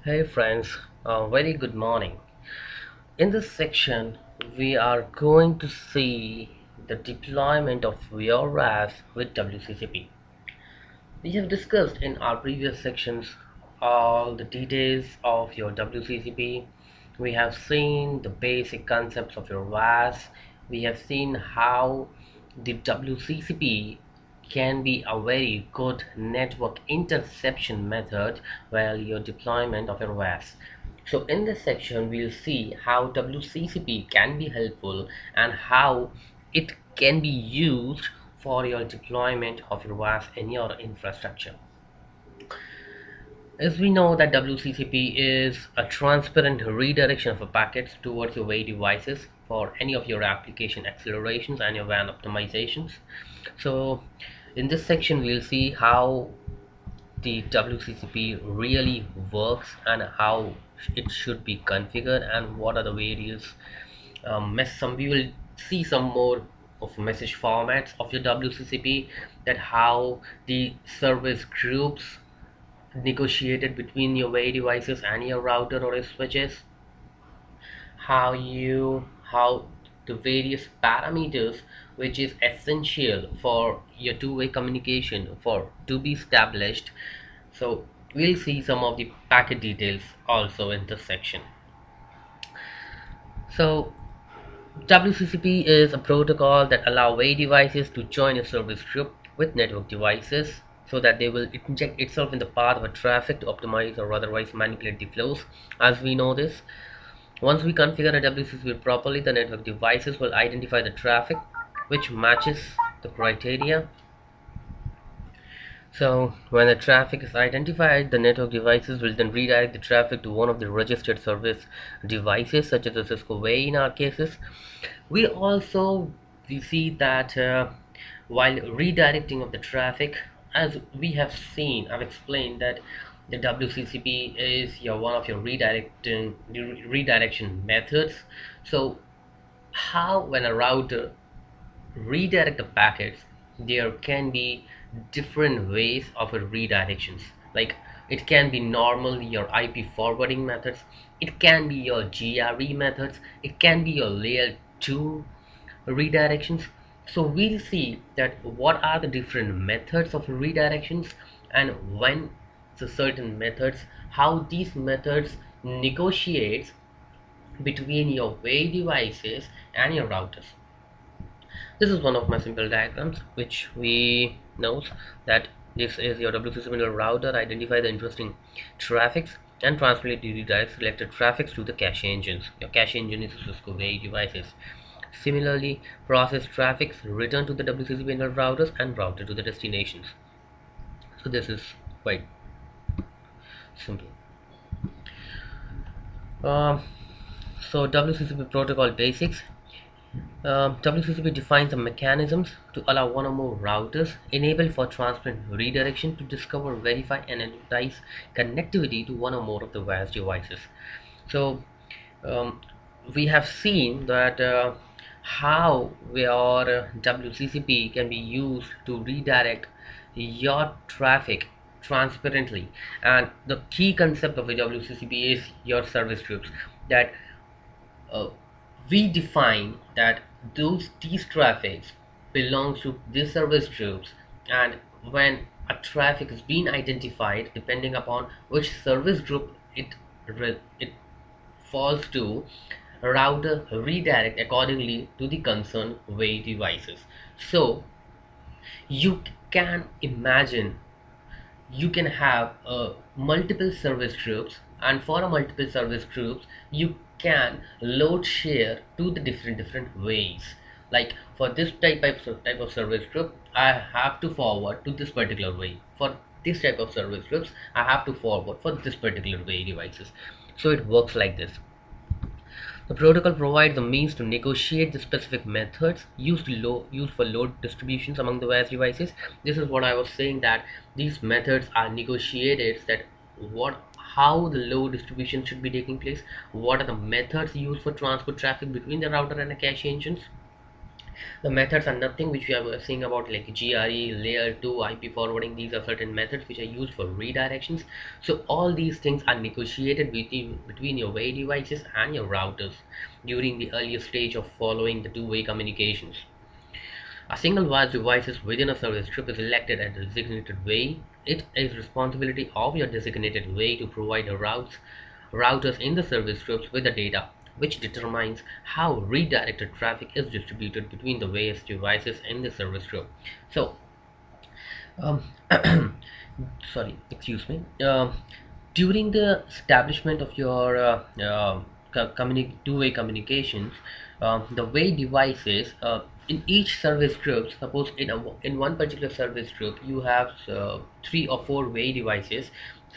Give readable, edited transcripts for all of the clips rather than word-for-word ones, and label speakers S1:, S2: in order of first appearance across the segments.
S1: Hey friends, very good morning. In this section, we are going to see the deployment of your WAAS with WCCP. We have discussed in our previous sections all the details of your WCCP. We have seen the basic concepts of your WAAS. We have seen how the WCCP can be a very good network interception method while your deployment of your WAAS. So in this section, we'll see how WCCP can be helpful and how it can be used for your deployment of your WAAS in your infrastructure. As we know that WCCP is a transparent redirection of packets towards your WAA devices for any of your application accelerations and your WAN optimizations. So in this section we'll see how the WCCP really works and how it should be configured and what are the various we will see some more of message formats of your WCCP, that how the service groups negotiated between your WAA devices and your router or your switches, how the various parameters which is essential for your two-way communication for to be established. So we'll see some of the packet details also in this section. So WCCP is a protocol that allow WAA devices to join a service group with network devices so that they will inject itself in the path of a traffic to optimize or otherwise manipulate the flows. As we know this, once we configure a WCCP properly, the network devices will identify the traffic which matches the criteria. So when the traffic is identified, the network devices will then redirect the traffic to one of the registered service devices, such as a Cisco WAA in our cases. We see that while redirecting of the traffic, as we have seen, I've explained that the WCCP is one of your redirection methods. So how, when a router redirect the packets, there can be different ways of redirections. Like, it can be normally your IP forwarding methods, it can be your GRE methods, it can be your layer 2 redirections. So we'll see that what are the different methods of redirections and when the certain methods, how these methods negotiates between your WAA devices and your routers. This is one of my simple diagrams which we know that this is your WCCP router. Identify the interesting traffics and translate the redirect selected traffics to the cache engines. Your cache engine is Cisco WAA devices. Similarly, process traffics, return to the WCCP routers and routed to the destinations. So this is quite simple. So WCCP protocol basics. WCCP defines the mechanisms to allow one or more routers enabled for transparent redirection to discover, verify, and advertise connectivity to one or more of the WAAS devices. So um, we have seen that how your WCCP can be used to redirect your traffic transparently, and the key concept of a WCCP is your service groups, that uh, we define that these traffics belongs to these service groups, and when a traffic is being identified depending upon which service group it falls to, router redirect accordingly to the concerned WAA devices. So you can imagine you can have multiple service groups, and for a multiple service groups you can load share to the different ways. Like, for this type of service group, I have to forward to this particular way. For this type of service groups, I have to forward for this particular way devices. So it works like this. The protocol provides the means to negotiate the specific methods used for load distributions among the WAAS devices. This is what I was saying, that these methods are negotiated, that how the load distribution should be taking place, what are the methods used for transport traffic between the router and the cache engines. The methods are nothing which we are saying about, like GRE, layer 2, IP forwarding. These are certain methods which are used for redirections. So all these things are negotiated between your WAA devices and your routers during the earlier stage of following the two-way communications. A single WAAS device within a service strip is elected at a designated way. It is responsibility of your designated way to provide the routers in the service strips with the data, which determines how redirected traffic is distributed between the various devices in the service strip. So, um, sorry, excuse me. During the establishment of your two-way communications, the way devices in each service group, suppose in one particular service group you have 3 or 4 way devices.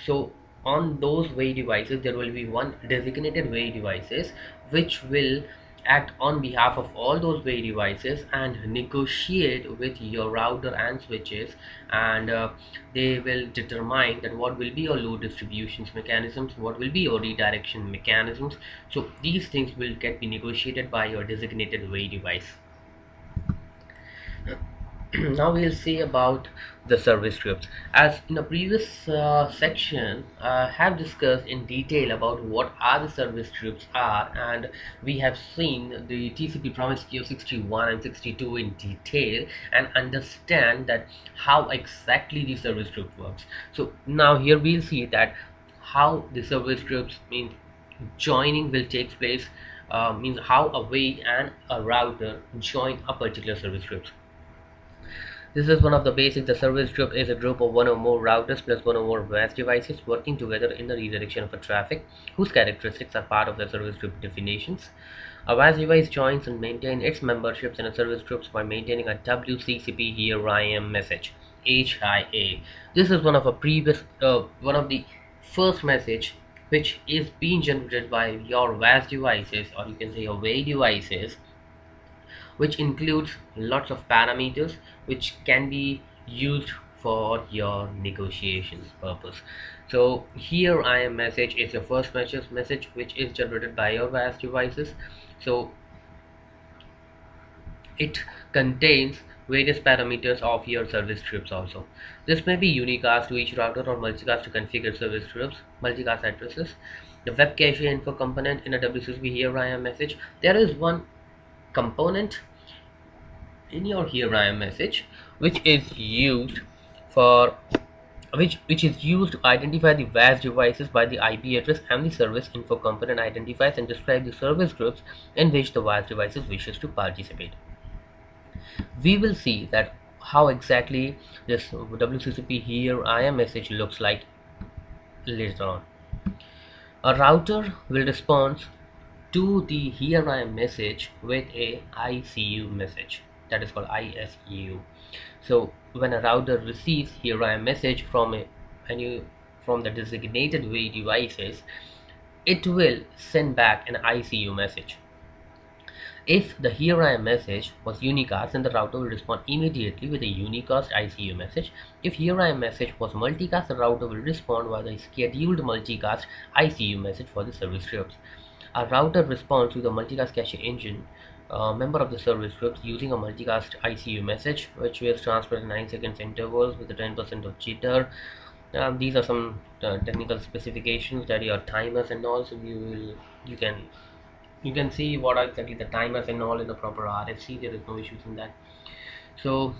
S1: So on those way devices there will be one designated way devices which will act on behalf of all those way devices and negotiate with your router and switches, and they will determine that what will be your load distributions mechanisms, what will be your redirection mechanisms. So these things will get be negotiated by your designated way device. Now we'll see about the service scripts. As in the previous section, I have discussed in detail about what are the service scripts are, and we have seen the TCP promise queue 61 and 62 in detail and understand that how exactly the service script works. So now here we'll see that how the service scripts mean joining will take place, means how a way and a router join a particular service script. This is one of the basics. The service group is a group of one or more routers plus one or more WAAS devices working together in the redirection of a traffic whose characteristics are part of the service group definitions. A WAAS device joins and maintains its memberships in a service groups by maintaining a WCCP here I am message, HIA. This is one of one of the first message which is being generated by your WAAS devices, or you can say your WAA devices, which includes lots of parameters which can be used for your negotiations purpose. So here I am message is your first message which is generated by your WAAS devices. So it contains various parameters of your service scripts also. This may be unicast to each router or multicast to configure service scripts, multicast addresses. The web cache info component in a WCCP here I am message. There is one component in your here I am message which is used for which is used to identify the WAAS devices by the IP address, and the service info component identifies and describes the service groups in which the WAAS devices wishes to participate. We will see that how exactly this WCCP here I am message looks like later on. A router will respond to the here I am message with a ICU message, that is called ISU. So when a router receives here I am message from the designated way devices, it will send back an ICU message. If the here I am message was unicast, then the router will respond immediately with a unicast ICU message. If here I am message was multicast, the router will respond with a scheduled multicast ICU message for the service scripts. A router responds to the multicast cache engine member of the service script using a multicast ICU message, which will transfer in 9 seconds intervals with a 10% of jitter. These are some technical specifications that your timers and all. So you can see what are exactly the timers and all in the proper RFC. There is no issues in that. So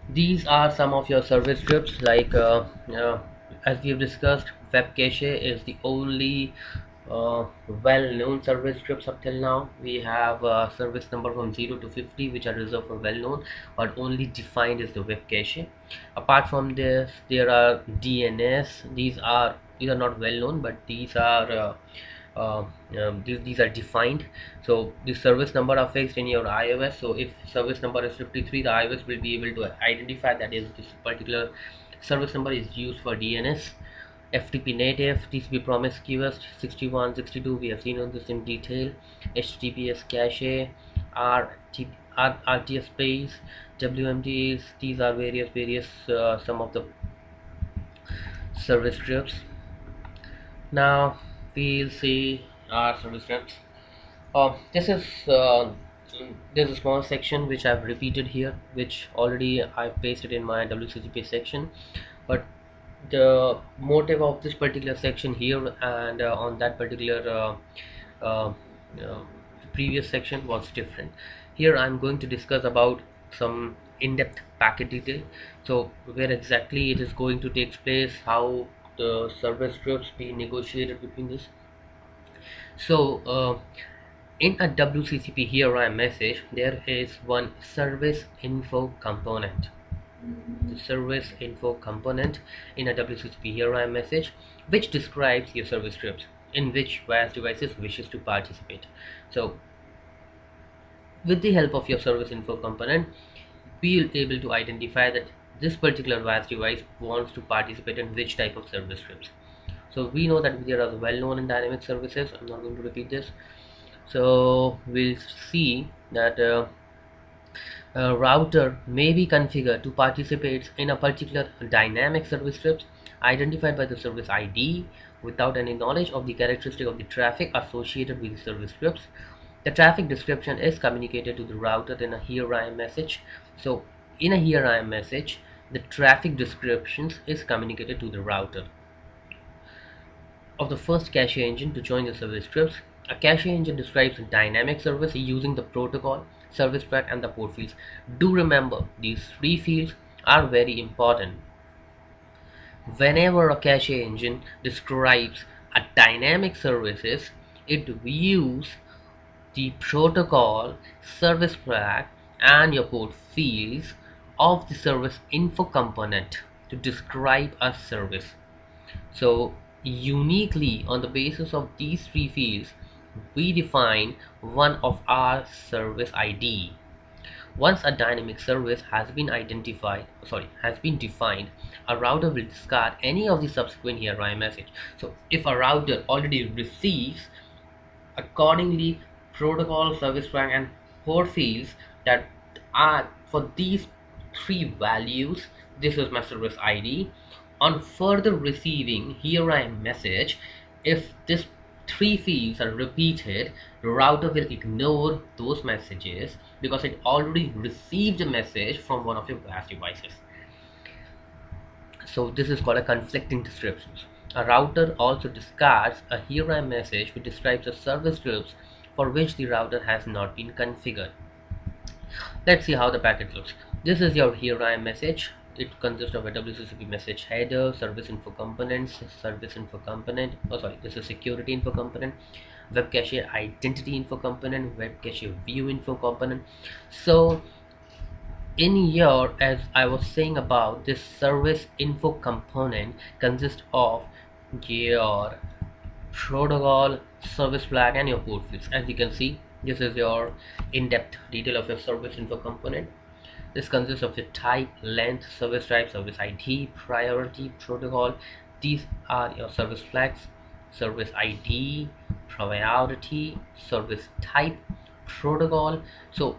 S1: these are some of your service scripts, like as we have discussed, web cache is the only well-known service scripts up till now. We have service number from 0 to 50 which are reserved for well-known, but only defined is the web cache. Apart from this, there are DNS. These are not well-known, but these are defined. So the service number are fixed in your iOS. So if service number is 53, the iOS will be able to identify that is this particular service number is used for DNS. FTP native, TCP promiscuous 61, 62, we have seen on this in detail. HTTPS cache, RTS space, WMDs. These are various some of the service scripts. Now we'll see our service scripts. This is There's a small section which I've repeated here, which already I've pasted in my WCCP section, but the motive of this particular section here and on that particular uh, uh, previous section was different. Here I'm going to discuss about some in-depth packet detail, so where exactly it is going to take place, how the service groups be negotiated between this. So in a WCCP here message, there is one service info component. The service info component in a WCCP here message, which describes your service scripts in which WAAS devices wishes to participate. So with the help of your service info component, we'll able to identify that this particular WAAS device wants to participate in which type of service scripts. So we know that there are well-known and dynamic services. I'm not going to repeat this. So we'll see that a router may be configured to participate in a particular dynamic service script identified by the service ID without any knowledge of the characteristic of the traffic associated with the service scripts. The traffic description is communicated to the router in a here I am message. So in a here I am message, the traffic descriptions is communicated to the router of the first cache engine to join the service scripts. A cache engine describes a dynamic service using the protocol, service track, and the port fields. Do remember, these three fields are very important. Whenever a cache engine describes a dynamic services, it views the protocol, service track, and your port fields of the service info component to describe a service. So uniquely on the basis of these three fields, we define one of our service ID. Once a dynamic service has been defined, a router will discard any of the subsequent HRI message. So if a router already receives accordingly protocol, service track, and port fields that are for these three values, this is my service ID. On further receiving here I am message, if this three fields are repeated, the router will ignore those messages because it already received a message from one of your WAAS devices. So this is called a conflicting descriptions. A router also discards a here I am message which describes the service groups for which the router has not been configured. Let's see how the packet looks. This is your here I am message. It consists of a WCCP message header, service info components, service info component. This is security info component, web cache identity info component, web cache view info component. So in your, as I was saying about this service info component consists of your protocol, service flag, and your port fields. As you can see, this is your in-depth detail of your service info component. This consists of the type, length, service type, service ID, priority, protocol. These are your service flags, service ID, priority, service type, protocol. So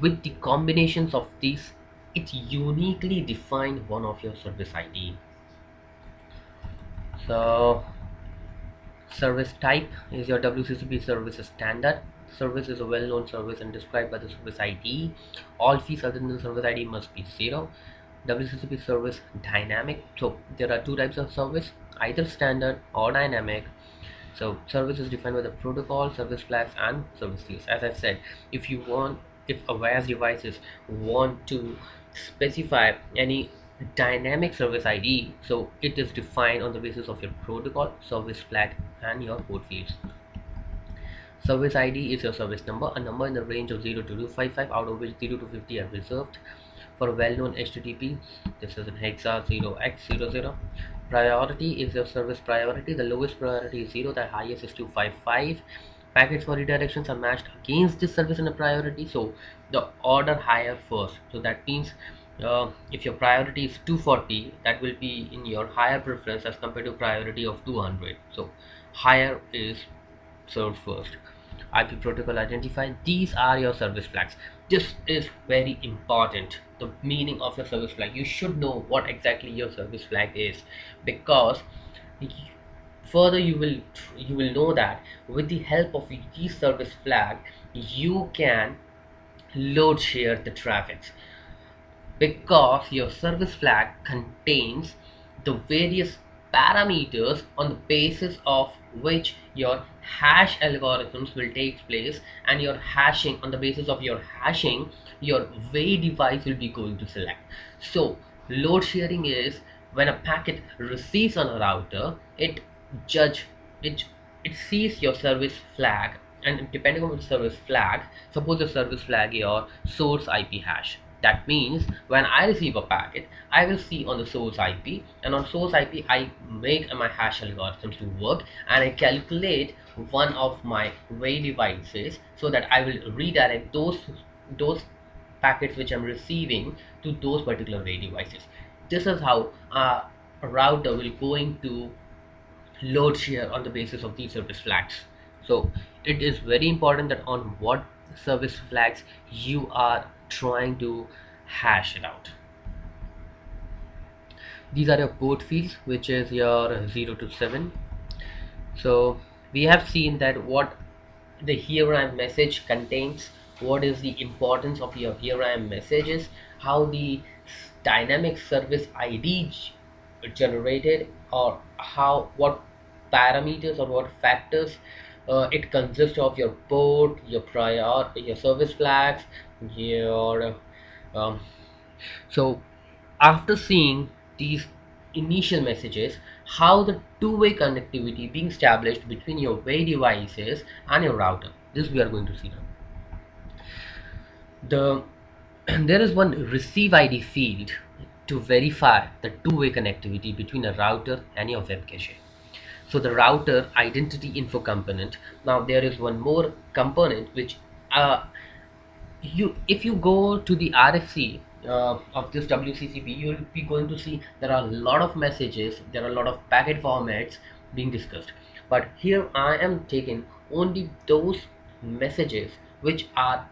S1: with the combinations of these, it uniquely define one of your service ID. So service type is your WCCP service standard. Service is a well-known service and described by the service ID. All fees other than the service ID must be 0. WCCP service dynamic. So there are two types of service, either standard or dynamic. So service is defined by the protocol, service flags, and service fields. As I said, if a WAAS devices want to specify any dynamic service ID, so it is defined on the basis of your protocol, service flag, and your port fields. Service ID is your service number, a number in the range of 0 to 255, out of which 0 to 50 are reserved for well-known HTTP. This is in hexa 0x00. Priority is your service priority. The lowest priority is 0, the highest is 255. Packets for redirections are matched against this service in a priority, so the order higher first. So that means if your priority is 240, that will be in your higher preference as compared to priority of 200. So higher is served first. IP protocol identified. These are your service flags. This is very important. The meaning of your service flag. You should know what exactly your service flag is, because further you will know that with the help of these service flag, you can load share the traffic, because your service flag contains the various parameters on the basis of which your hash algorithms will take place, and your hashing, on the basis of your hashing, your way device will be going to select. So load sharing is when a packet receives on a router, judge it it sees your service flag, and depending on the service flag, suppose the service flag your source IP hash. That means when I receive a packet, I will see on the source IP, and on source IP I make my hash algorithms to work, and I calculate one of my way devices so that I will redirect those packets which I'm receiving to those particular way devices. This is how a router will going to load share on the basis of these service flags. So it is very important that on what service flags you are trying to hash it out. These are your port fields, which is your 0 to 7. So we have seen that what the here I am message contains, what is the importance of your here I am messages, how the dynamic service ID generated, or how what parameters or what factors it consists of your port, your prior, your service flags, your um, so after seeing these initial messages, how the two-way connectivity being established between your way devices and your router. This we are going to see now. The there is one receive ID field to verify the two-way connectivity between a router and your web cache. So the router identity info component. Now there is one more component which if you go to the RFC of this WCCP, you'll be going to see there are a lot of messages, there are a lot of packet formats being discussed. But here I am taking only those messages which are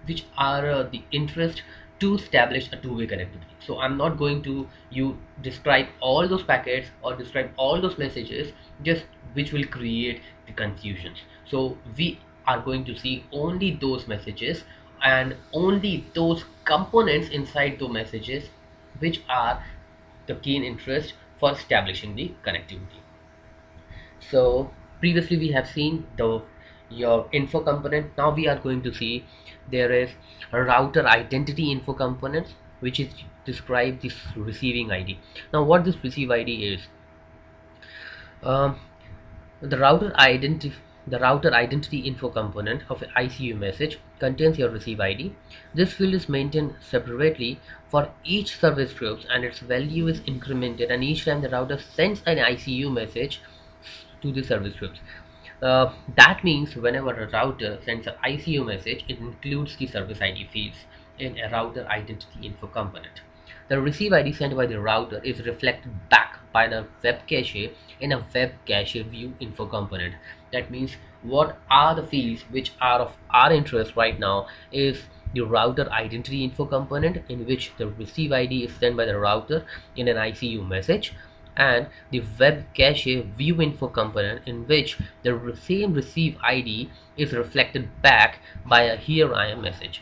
S1: the interest to establish a two-way connectivity. So I'm not going to you describe all those packets or describe all those messages, just which will create the confusions. So we are going to see only those messages and only those components inside those messages which are the keen interest for establishing the connectivity. So previously we have seen the your info component. Now we are going to see there is a router identity info component, which is describe this receiving ID. Now what this receive ID is, um, the router identity info component of an ICU message contains your receive ID. This field is maintained separately for each service groups, and its value is incremented and each time the router sends an ICU message to the service groups. That means whenever a router sends an ICU message, it includes the service ID fields in a router identity info component. The receive ID sent by the router is reflected back by the web cache in a web cache view info component. That means what are the fields which are of our interest right now is the router identity info component, in which the receive ID is sent by the router in an ICU message, and the web cache view info component, in which the same receive ID is reflected back by a here I am message.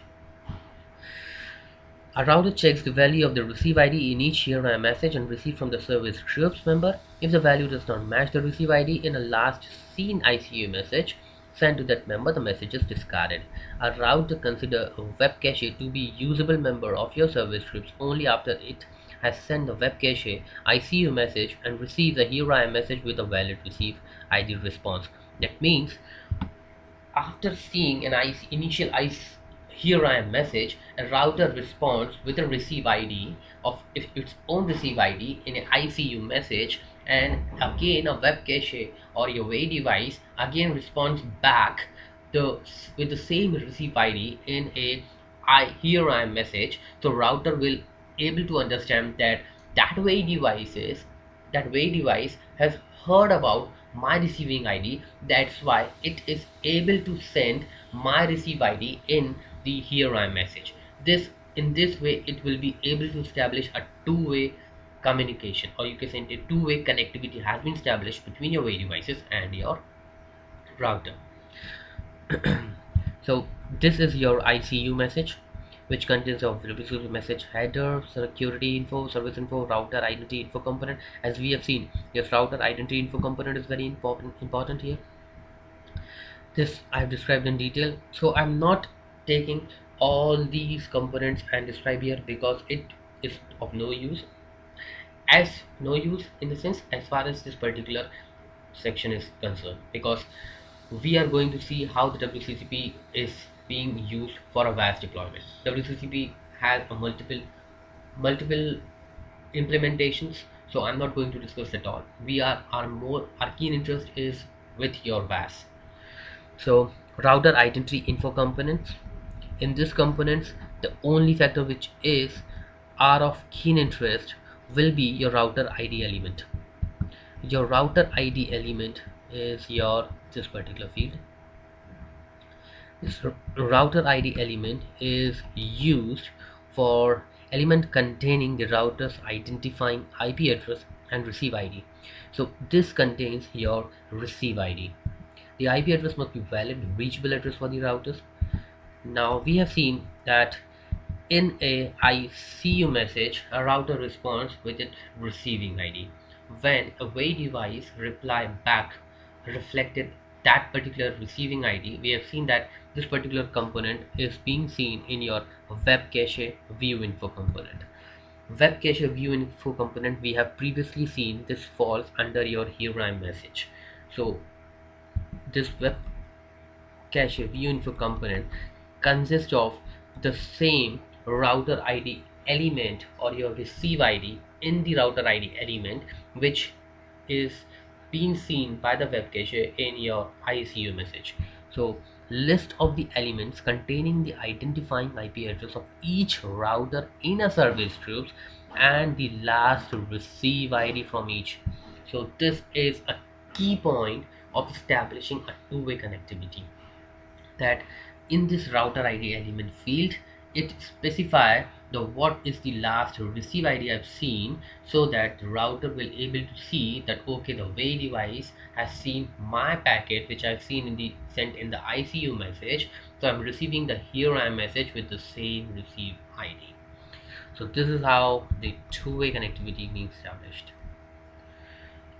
S1: A router checks the value of the receive ID in each here I am message and received from the service groups member. If the value does not match the receive ID in a last seen ICU message sent to that member, the message is discarded. A router considers a web cache to be usable member of your service groups only after it has sent the web cache ICU message and receives a here I am message with a valid receive ID response. That means after seeing an initial here I am message, a router responds with a receive ID of its own receive ID in an ICU message, and again a web cache or your way device again responds back with the same receive ID in a here I am message. So router will able to understand that that way device has heard about my receiving ID. That's why it is able to send my receive ID in the here I am message. In this way it will be able to establish a two-way communication, or you can say a two-way connectivity has been established between your way devices and your router. So this is your ICU message, which contains of WCP message header, security info, service info, router identity info component. As we have seen, yes, router identity info component is very important here. This I've described in detail, so I'm not taking all these components and describe here because it is of no use, as no use in the sense as far as this particular section is concerned, because we are going to see how the WCCP is being used for a WAAS deployment. WCCP has a multiple implementations, so I'm not going to discuss it all. We are our keen interest is with your WAAS. So router identity info components. In this components, the only factor which is are of keen interest will be your router ID element. Your router ID element is your this particular field. This router ID element is used for element containing the router's identifying IP address and receive ID. So this contains your receive ID. The IP address must be valid, reachable address for the routers. Now we have seen that in a ICU message, a router responds with its receiving ID. When a way device reply back reflected that particular receiving ID, we have seen that this particular component is being seen in your web cache view info component. Web cache view info component, we have previously seen this falls under your here message. So this web cache view info component consists of the same router ID element or your receive ID in the router ID element, which is being seen by the web cache in your ICU message. So list of the elements containing the identifying IP address of each router in a service groups and the last receive ID from each. So this is a key point of establishing a two-way connectivity, that in this router ID element field it specify the what is the last receive ID I've seen, so that the router will able to see that okay, the way device has seen my packet which I've seen in the sent in the ICU message, so I'm receiving the here I am message with the same receive ID. So this is how the two-way connectivity being established.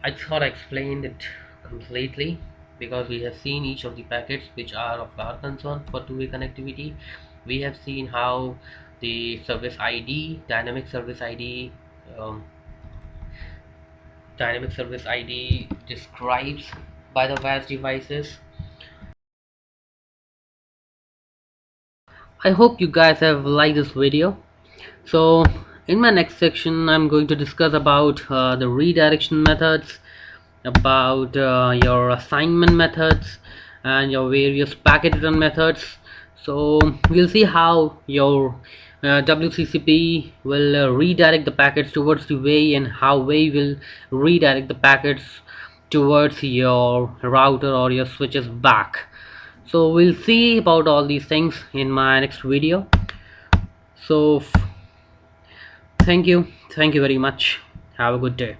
S1: I thought I explained it completely because we have seen each of the packets which are of our concern for two-way connectivity. We have seen how the service ID, um, dynamic service ID describes by the WAAS devices. I hope you guys have liked this video. So in my next section, I'm going to discuss about the redirection methods, about your assignment methods and your various packet return methods. So we'll see how your WCCP will redirect the packets towards the way, and how way will redirect the packets towards your router or your switches back. So we'll see about all these things in my next video. So thank you very much. Have a good day.